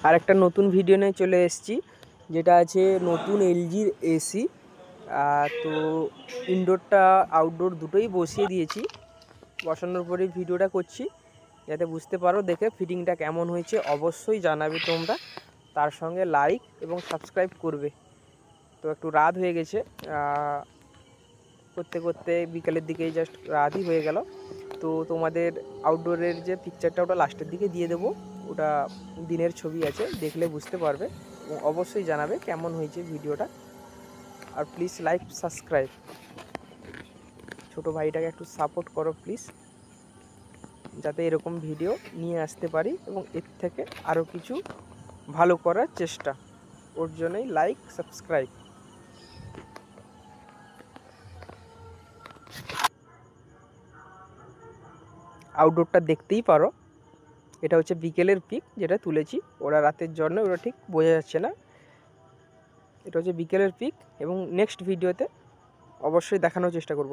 আর একটা নতুন ভিডিও নিয়ে চলে এসেছি, যেটা আছে নতুন এলজির এসি। তো ইনডোরটা আউটডোর দুটোই বসিয়ে দিয়েছি। বসানোর পরেই ভিডিওটা করছি, যাতে বুঝতে পারো দেখে ফিটিংটা কেমন হয়েছে। অবশ্যই জানাবে তোমরা, তার সঙ্গে লাইক এবং সাবস্ক্রাইব করবে। তো একটু রাত হয়ে গেছে, করতে করতে বিকেলের দিকেই জাস্ট রাতই হয়ে গেল। তো তোমাদের আউটডোরের যে পিকচারটা ওটা লাস্টের দিকে দিয়ে দেবো, ওটা দিনের ছবি আছে, দেখলে বুঝতে পারবে এবং অবশ্যই জানাবে কেমন হয়েছে ভিডিওটা। আর প্লিজ লাইক সাবস্ক্রাইব, ছোটো ভাইটাকে একটু সাপোর্ট করো প্লিজ, যাতে এরকম ভিডিও নিয়ে আসতে পারি এবং এর থেকে আরও কিছু ভালো করার চেষ্টা। ওর জন্যই লাইক সাবস্ক্রাইব। আউটডোরটা দেখতেই পারো, এটা হচ্ছে বিকেলের পিক যেটা তুলেছি। ওরা রাতের জন্য ওরা ঠিক বোঝা যাচ্ছে না। এটা হচ্ছে বিকেলের পিক এবং নেক্সট ভিডিওতে অবশ্যই দেখানোর চেষ্টা করব।